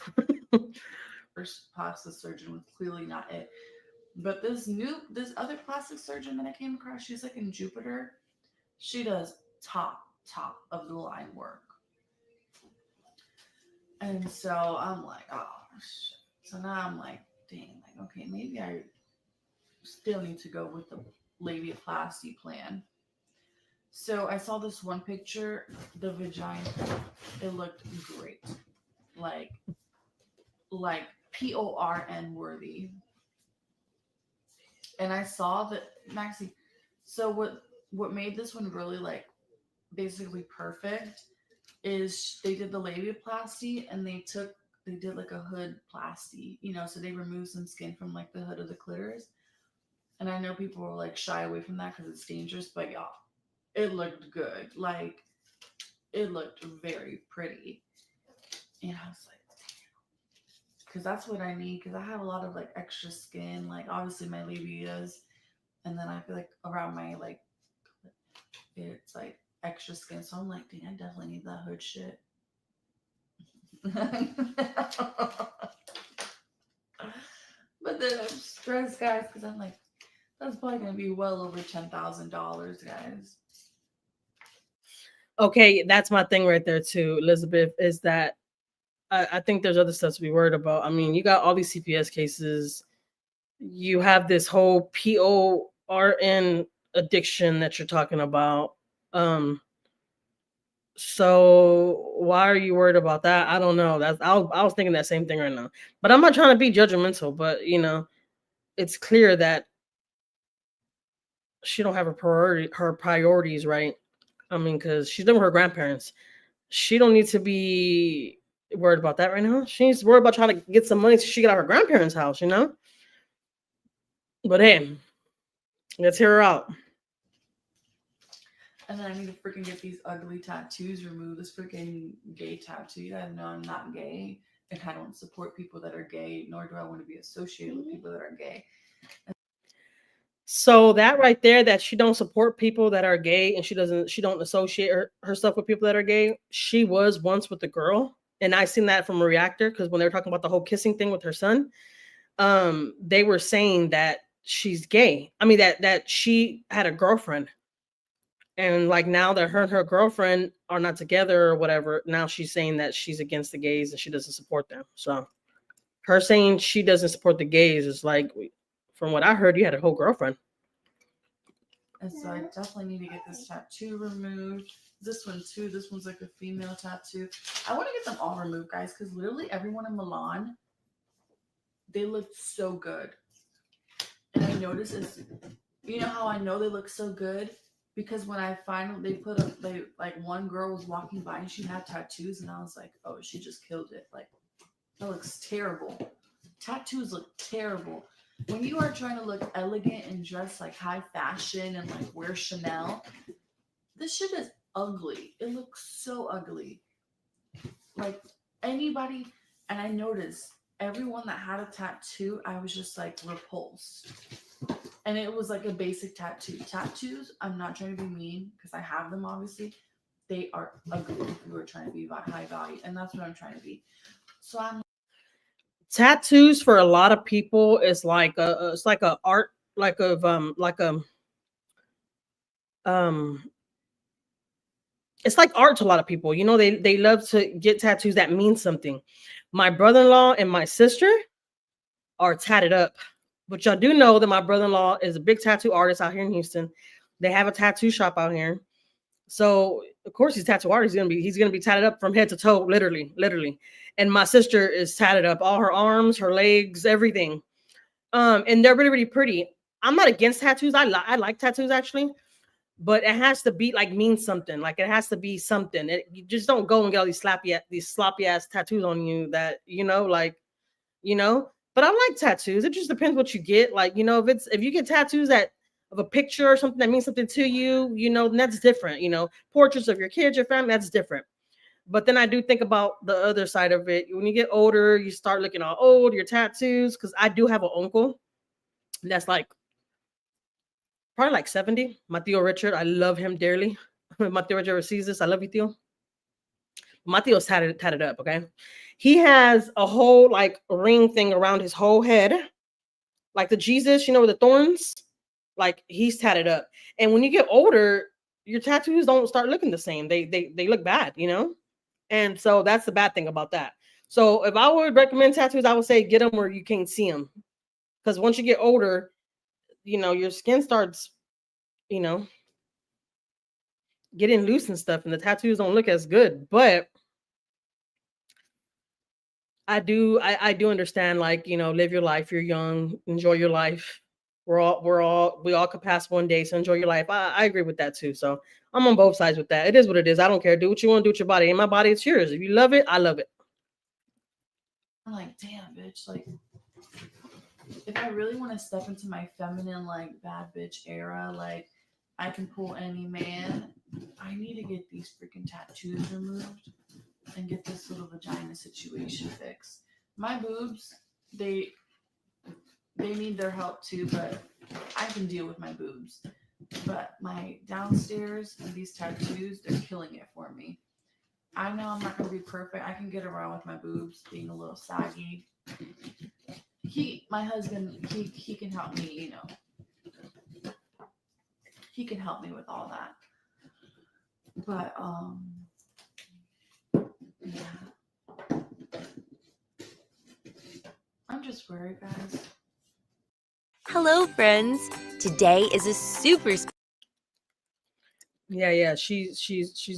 First plastic surgeon was clearly not it. But this other plastic surgeon that I came across, she's like in Jupiter. She does top of the line work. And so I'm like, oh shit. So now I'm like, dang, like, okay, maybe I still need to go with the labiaplasty plan. So I saw this one picture, the vagina, it looked great. Like PORN worthy. And I saw that Maxie. So what made this one really like basically perfect is they did the labiaplasty and they did like a hood plasty, so they removed some skin from like the hood of the clitoris. And I know people were like shy away from that because it's dangerous, but y'all, it looked good. Like it looked very pretty. And I was like, because that's what I need, because I have a lot of like extra skin, like obviously my labias, and then I feel like around my like it's like extra skin, so I'm like, dang, I definitely need that hood shit. But then I'm stressed, guys, because I'm like, that's probably gonna be well over $10,000, guys. Okay, that's my thing right there too, Elizabeth, is that I think there's other stuff to be worried about. I mean, you got all these CPS cases. You have this whole PORN addiction that you're talking about. So why are you worried about that? I don't know. I was thinking that same thing right now. But I'm not trying to be judgmental, but it's clear that she don't have her priorities right. I mean, because she's living with her grandparents. She don't need to be worried about that right now. She needs to worry about trying to get some money so she get out of her grandparents' house, But hey, let's hear her out. And then I need to freaking get these ugly tattoos removed. This freaking gay tattoo. You guys know I'm not gay. and I don't support people that are gay, nor do I want to be associated with people that are gay. So that right there, that she don't support people that are gay and she don't associate herself with people that are gay. She was once with the girl, and I seen that from a reactor, because when they were talking about the whole kissing thing with her son, they were saying that she's gay. I mean, that she had a girlfriend, and like now that her and her girlfriend are not together or whatever, now she's saying that she's against the gays and she doesn't support them. So her saying she doesn't support the gays is like, from what I heard, you had a whole girlfriend. And so I definitely need to get this tattoo removed. This one too. This one's like a female tattoo. I want to get them all removed, guys, because literally everyone in Milan, they look so good. And I noticed is, you know how I know they look so good? Because when I finally like one girl was walking by and she had tattoos, and I was like, oh, she just killed it. Like, that looks terrible. Tattoos look terrible. When you are trying to look elegant and dress like high fashion and like wear Chanel, this shit is ugly. It looks so ugly. Like anybody, and I noticed everyone that had a tattoo, I was just like repulsed. And it was like a basic tattoo. Tattoos, I'm not trying to be mean because I have them obviously. They are ugly if you were trying to be high value. And that's what I'm trying to be. So I'm tattoos for a lot of people is like it's like a art, like of it's like art to a lot of people. You know, they love to get tattoos that mean something. My brother-in-law and my sister are tatted up, but y'all do know that my brother-in-law is a big tattoo artist out here in Houston. They have a tattoo shop out here. So of course he's a tattoo artist. He's gonna be tatted up from head to toe, literally. And my sister is tatted up, all her arms, her legs, everything. And they're really, really pretty. I'm not against tattoos. I like tattoos actually, but it has to be like mean something. Like it has to be something. You just don't go and get all these sloppy ass tattoos on you that, you know, like, you know. But I like tattoos. It just depends what you get. Like, you know, if you get tattoos that of a picture or something that means something to you, you know, then that's different. You know, portraits of your kids, your family, that's different. But then I do think about the other side of it. When you get older, you start looking all old, your tattoos. Because I do have an uncle that's like probably like 70. My Tío Richard, I love him dearly. My Tío Richard sees this. I love you, Tío. My Tío's tatted up, okay? He has a whole like ring thing around his whole head. Like the Jesus, you know, with the thorns. Like he's tatted up. And when you get older, your tattoos don't start looking the same. They look bad, you know? And so that's the bad thing about that. So if I would recommend tattoos, I would say get them where you can't see them. Because once you get older, you know, your skin starts, you know, getting loose and stuff, and the tattoos don't look as good. But I do understand, like, you know, live your life. You're young, enjoy your life. We all could pass one day, so enjoy your life. I agree with that too. So I'm on both sides with that. It is what it is. I don't care. Do what you want to do with your body. And my body, it's yours. If you love it, I love it. I'm like, damn, bitch. Like, if I really want to step into my feminine, like, bad bitch era, like, I can pull any man, I need to get these freaking tattoos removed and get this little vagina situation fixed. My boobs, they need their help too, but I can deal with my boobs. But my downstairs and these tattoos, they're killing it for me. I know I'm not going to be perfect. I can get around with my boobs being a little saggy. My husband, he can help me, you know. He can help me with all that. But, yeah. I'm just worried, guys. Hello, friends. Today is a super Yeah. She's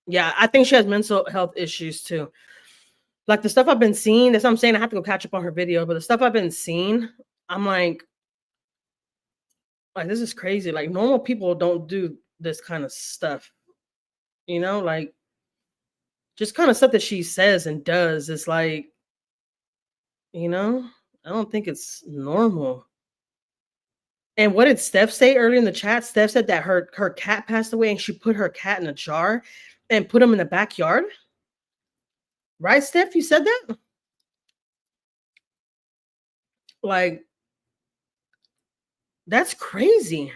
yeah, I think she has mental health issues too. Like the stuff I've been seeing, that's what I'm saying. I have to go catch up on her video, but the stuff I've been seeing, I'm like this is crazy. Like normal people don't do this kind of stuff. You know, like just kind of stuff that she says and does. It's like, you know, I don't think it's normal. And what did Steph say earlier in the chat? Steph said that her cat passed away and she put her cat in a jar and put him in the backyard. Right, Steph? You said that? Like, that's crazy.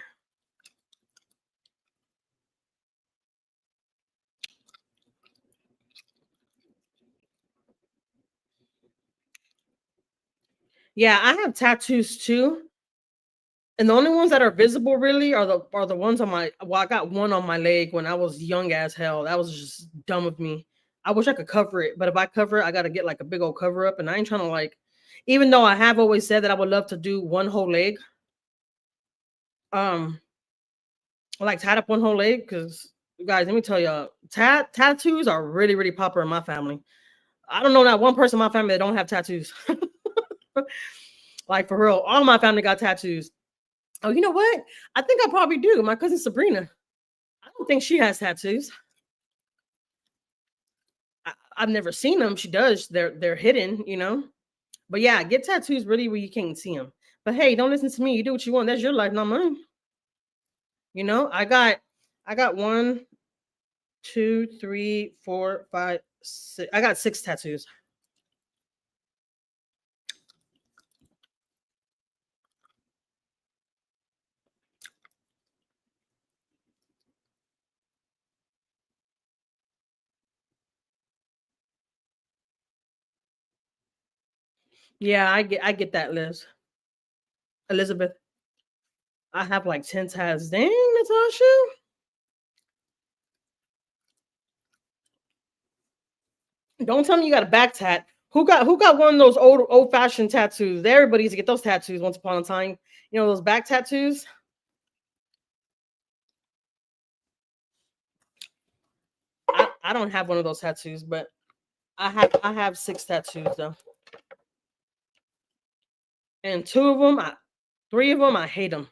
Yeah, I have tattoos too. And the only ones that are visible really are the ones on my I got one on my leg when I was young as hell. That was just dumb of me. I wish I could cover it, but if I cover it, I gotta get like a big old cover up. And I ain't trying to like, even though I have always said that I would love to do one whole leg, um, like tied up one whole leg, because guys, let me tell y'all, tattoos are really, really popular in my family. I don't know not one person in my family that don't have tattoos. Like for real, all of my family got tattoos. Oh, you know what? I think I probably do. My cousin Sabrina. I don't think she has tattoos. I've never seen them. She does. They're hidden, you know. But yeah, get tattoos really where you can't see them. But hey, don't listen to me. You do what you want. That's your life, not mine. You know, I got 1, 2, 3, 4, 5, 6. I got 6 tattoos. Yeah, I get that, Elizabeth. I have like 10 tats. Dang, Natasha. Don't tell me you got a back tat. Who got one of those old fashioned tattoos? Everybody used to get those tattoos once upon a time. You know those back tattoos. I don't have one of those tattoos, but I have 6 tattoos though, and 3 of them I hate them,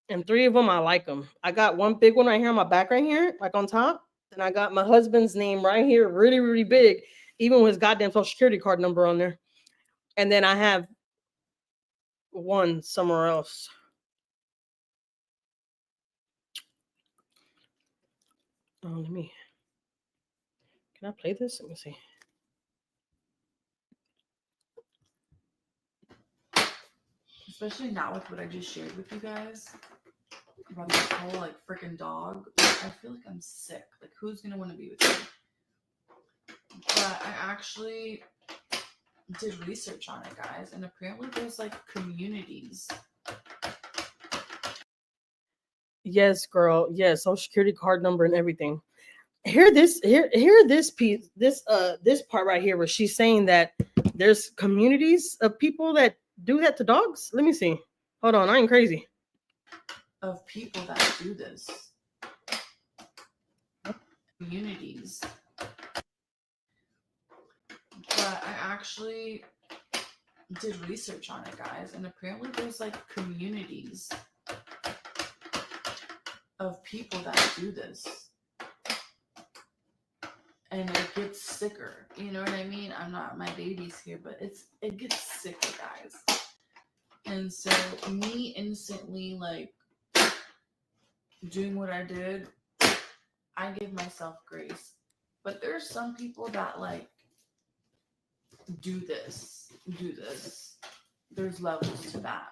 and 3 of them I like them. I got one big one right here on my back right here, like on top. And I got my husband's name right here, really really big, even with his goddamn social security card number on there. And then I have one somewhere else. Oh, let me. Can I play this? Let me see. Especially now with what I just shared with you guys about this whole like freaking dog. I feel like I'm sick. Like, who's gonna want to be with me? But I actually did research on it, guys, and apparently there's like communities. Yes, girl. Yes, social security card number and everything. Hear this piece, this part right here where she's saying that there's communities of people that do that to dogs. Let me see. Hold on, I ain't crazy. Of people that do this. Communities. But I actually did research on it, guys, and apparently there's like communities of people that do this. And it gets sicker. You know what I mean? I'm not my baby's here, but it gets sicker, guys. And so me instantly like doing what I did, I give myself grace. But there's some people that like do this. There's levels to that.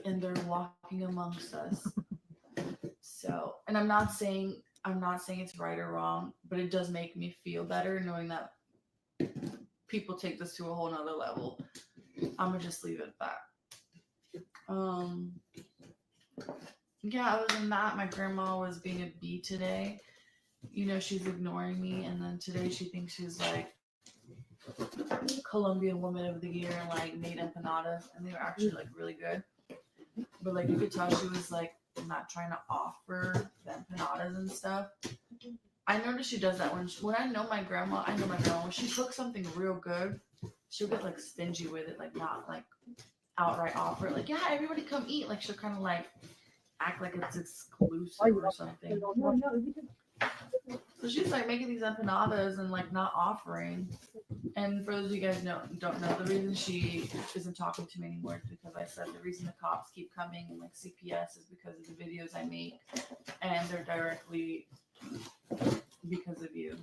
And they're walking amongst us. So, and I'm not saying it's right or wrong, but it does make me feel better knowing that people take this to a whole nother level. I'm gonna just leave it at that. Yeah, other than that, my grandma was being a bee today. You know, she's ignoring me, and then today she thinks she's like Colombian Woman of the Year and like made empanadas, and they were actually like really good. But like you could tell she was like not trying to offer the empanadas and stuff. I noticed she does that when I know my grandma when she cooks something real good, she'll get like stingy with it, like not like outright offer it. Like, yeah, everybody come eat. Like she'll kind of like act like it's exclusive or something. So she's like making these empanadas and like not offering. And for those of you guys don't know, the reason she isn't talking to me anymore is because I said the reason the cops keep coming and like CPS is because of the videos I make, and they're directly because of you.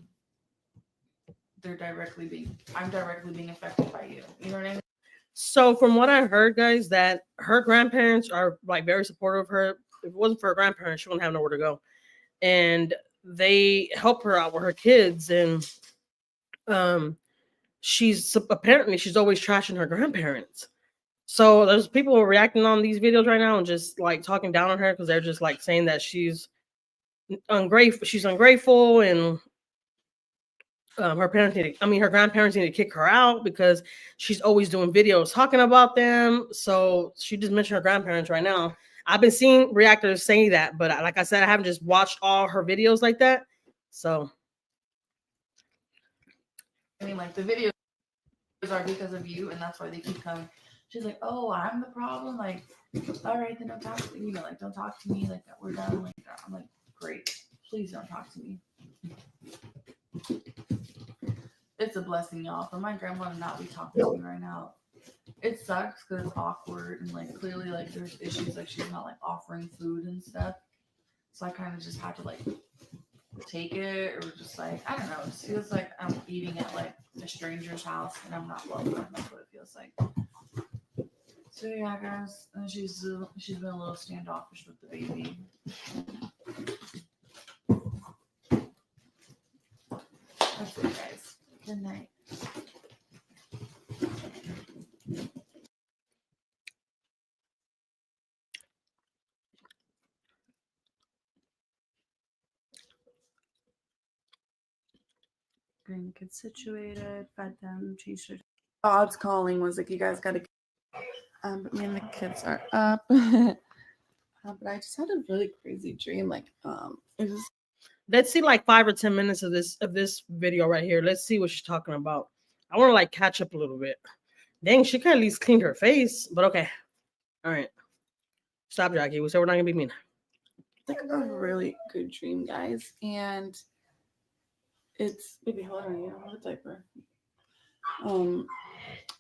I'm directly being affected by you. You know what I mean? So from what I heard, guys, that her grandparents are like very supportive of her. If it wasn't for her grandparents, she wouldn't have nowhere to go. And they help her out with her kids. And she's always trashing her grandparents. So there's people reacting on these videos right now and just like talking down on her because they're just like saying that she's ungrateful. She's ungrateful, and her grandparents need to kick her out because she's always doing videos talking about them. So she just mentioned her grandparents right now. I've been seeing reactors saying that, but like I said, I haven't just watched all her videos like that. So I mean, like the videos are because of you, and that's why they keep coming. She's like, "Oh, I'm the problem." Like, all right, then don't talk to me. You know, like don't talk to me. Like we're done. Like I'm like, great. Please don't talk to me. It's a blessing, y'all, for my grandma to not be talking to me right now. It sucks because it's awkward and like clearly like there's issues, like she's not like offering food and stuff. So I kind of just had to like take it, or just like I don't know. It just feels like I'm eating at like a stranger's house and I'm not welcome. That's what it feels like. So yeah, guys, and she's been a little standoffish with the baby. That's it, guys. Good night. Getting the kids situated, fed them, changed their. God's calling was like, you guys gotta. But me and the kids are up. But I just had a really crazy dream. Like, it was. let's see like 5 or 10 minutes of this video right here. Let's see what she's talking about. I want to like catch up a little bit. Dang, she could at least clean her face, but okay. All right. Stop, Jackie. We said we're not gonna be mean. Like a really good dream, guys, and it's baby. Hold on, you don't have a diaper.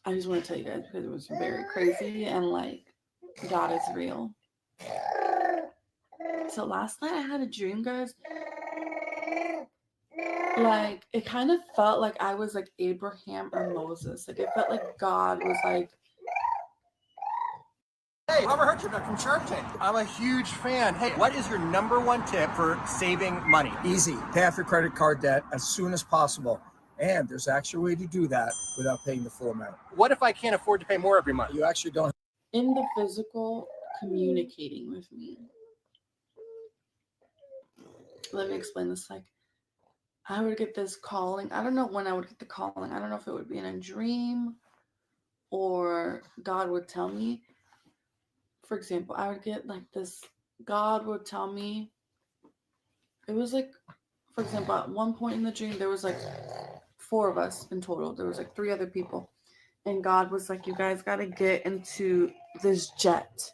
I just want to tell you guys because it was very crazy and like God is real. So last night I had a dream, guys. Like it kind of felt like I was like Abraham or Moses. Like it felt like God was like. Hey, Robert Hertzberg from Shark Tank. I'm a huge fan. Hey, what is your number one tip for saving money? Easy. Pay off your credit card debt as soon as possible. And there's actually a way to do that without paying the full amount. What if I can't afford to pay more every month? You actually don't. In the physical, communicating with me. Let me explain this. Like, I would get this calling. I don't know when I would get the calling. I don't know if it would be in a dream or God would tell me. For example, I would get like this. God would tell me. It was like, for example, at one point in the dream, there was like 4 of us in total. There was like 3 other people. And God was like, you guys got to get into this jet.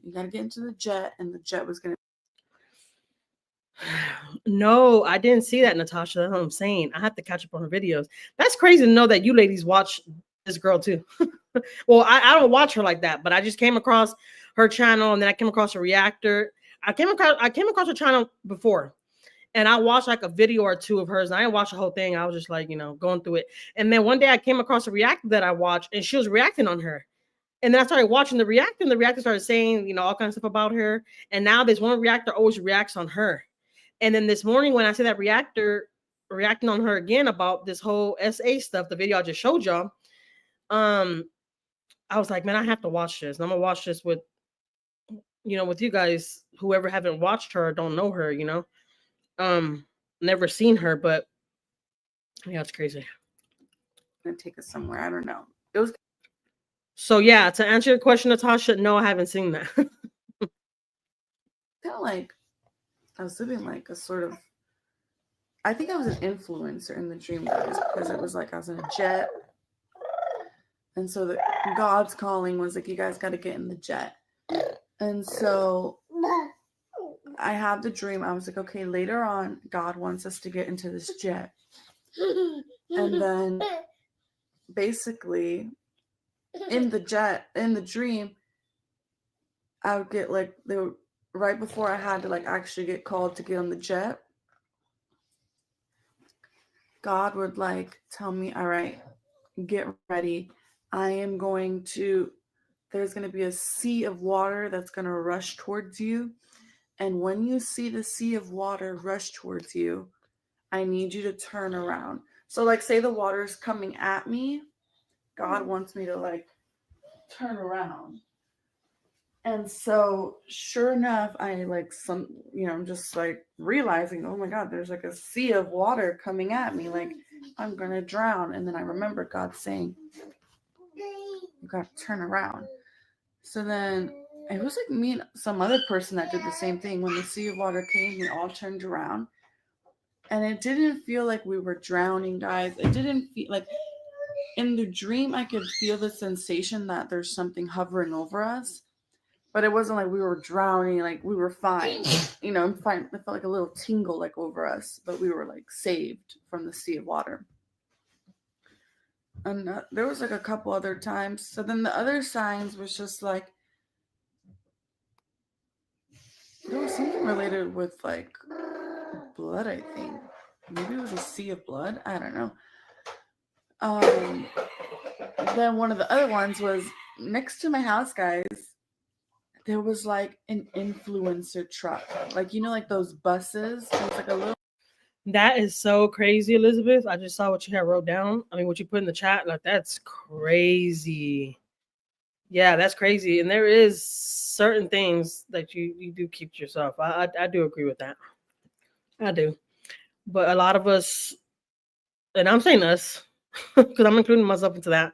You got to get into the jet. And the jet was going to. No, I didn't see that, Natasha. That's what I'm saying. I have to catch up on her videos. That's crazy to know that you ladies watch this girl too. Well, I don't watch her like that, but I just came across her channel, and then I came across a reactor. I came across her channel before, and I watched like a video or 2 of hers. And I didn't watch the whole thing. I was just like, going through it. And then one day I came across a reactor that I watched, and she was reacting on her. And then I started watching the reactor, and the reactor started saying, all kinds of stuff about her. And now this one reactor always reacts on her. And then this morning, when I see that reactor reacting on her again about this whole SA stuff, the video I just showed y'all, I was like, man, I have to watch this. And I'm gonna watch this with, with you guys, whoever haven't watched her or don't know her, never seen her, but yeah, it's crazy. Gonna take us somewhere. I don't know. It was. So yeah, to answer your question, Natasha, no, I haven't seen that. Kind of like. I was living like a sort of. I think I was an influencer in the dream, guys, because it was like I was in a jet. And so the God's calling was like, you guys got to get in the jet. And so I had the dream. I was like, okay, later on, God wants us to get into this jet. And then basically in the dream, I would get like right before I had to like actually get called to get on the jet, God would like tell me, all right, get ready. There's going to be a sea of water that's going to rush towards you. And when you see the sea of water rush towards you, I need you to turn around. So like say the water's coming at me, God wants me to like turn around. And so sure enough, I like I'm just like realizing, oh my God, there's like a sea of water coming at me. Like I'm going to drown. And then I remember God saying, you got to turn around. So then it was like me and some other person that did the same thing. When the sea of water came, we all turned around. And it didn't feel like we were drowning, guys. It didn't feel like in the dream, I could feel the sensation that there's something hovering over us. But it wasn't like we were drowning, like we were fine. I'm fine. It felt like a little tingle like over us, but we were like saved from the sea of water. And there was like a couple other times. So then the other signs was just like, there was something related with like blood, I think. Maybe it was a sea of blood. I don't know. Then one of the other ones was next to my house, guys. There was like an influencer truck, like like those buses. It was like a little. That is so crazy, Elizabeth. I just saw what you had wrote down. I mean, what you put in the chat. Like that's crazy. Yeah, that's crazy. And there is certain things that you do keep to yourself. I do agree with that. I do. But a lot of us, and I'm saying us, because I'm including myself into that.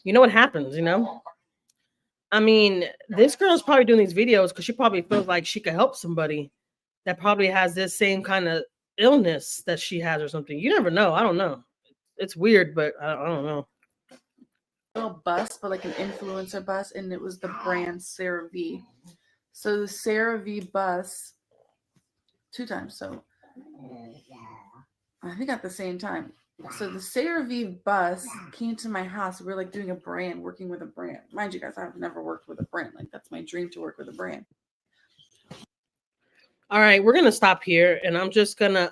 You know what happens, I mean, this girl's probably doing these videos because she probably feels like she could help somebody that probably has this same kind of illness that she has or something. You never know. I don't know. It's weird, but I don't know. Little bus, but like an influencer bus, and it was the brand CeraVe. So the CeraVe bus, 2 times. So I think at the same time. So the CeraVe bus came to my house. We were like doing a brand, working with a brand. Mind you guys, I've never worked with a brand. Like that's my dream to work with a brand. All right, we're gonna stop here, and I'm just gonna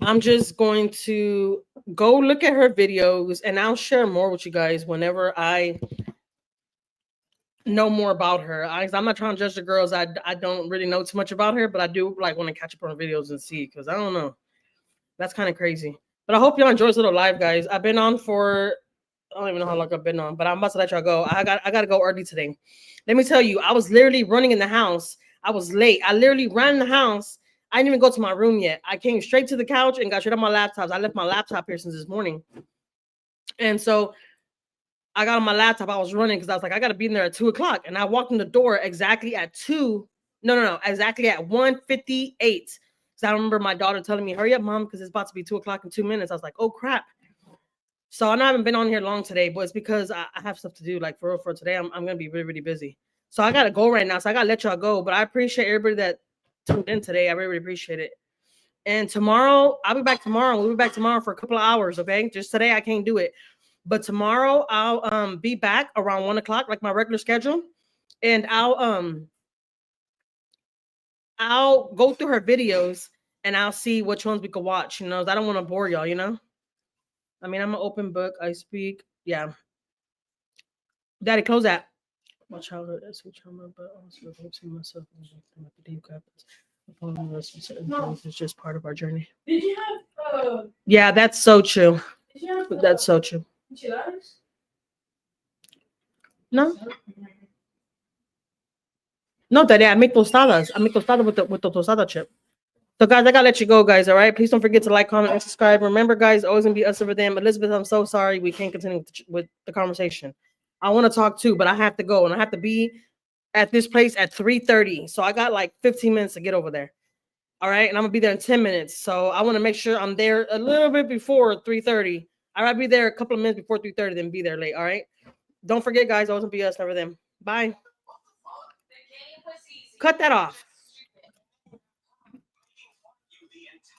I'm just going to go look at her videos, and I'll share more with you guys whenever I know more about her. I'm not trying to judge the girls. I don't really know too much about her, but I do like want to catch up on her videos and see, because I don't know. That's kind of crazy. But I hope y'all enjoy this little live, guys. I've been on for, I don't even know how long I've been on, but I'm about to let y'all go. I got to go early today. Let me tell you, I was literally running in the house. I was late. I literally ran in the house. I didn't even go to my room yet. I came straight to the couch and got straight on my laptops. I left my laptop here since this morning. And so I got on my laptop. I was running because I was like, I got to be in there at 2:00. And I walked in the door exactly at exactly at 1:58. So I remember my daughter telling me, hurry up, Mom, because it's about to be 2:00 in 2 minutes. I was like, oh, crap. So I haven't been on here long today, but it's because I have stuff to do. Like for today, I'm going to be really, really busy. So I got to go right now. So I got to let y'all go. But I appreciate everybody that tuned in today. I really, really appreciate it. And tomorrow, I'll be back tomorrow. We'll be back tomorrow for a couple of hours, okay? Just today, I can't do it. But tomorrow, I'll be back around 1:00, like my regular schedule. And I'll go through her videos and I'll see which ones we could watch. I don't want to bore y'all, I mean, I'm an open book. I speak. Yeah. Daddy, close that. My childhood as a trauma, but also helping myself in deep habits. It's just part of our journey. Did you have Yeah, that's so true. did you have That's so true. enchiladas? No, Daddy, I make tostadas. I make tostadas with the tostada chip. So, guys, I gotta let you go, guys. All right. Please don't forget to like, comment, and subscribe. Remember, guys, always gonna be us over them. Elizabeth, I'm so sorry we can't continue with the conversation. I want to talk too, but I have to go, and I have to be at this place at 3:30. So I got like 15 minutes to get over there. All right, and I'm gonna be there in 10 minutes. So I want to make sure I'm there a little bit before 3:30. I'd rather be there a couple of minutes before 3:30 than be there late. All right. Don't forget, guys, always gonna be us, never them. Bye. Cut that off.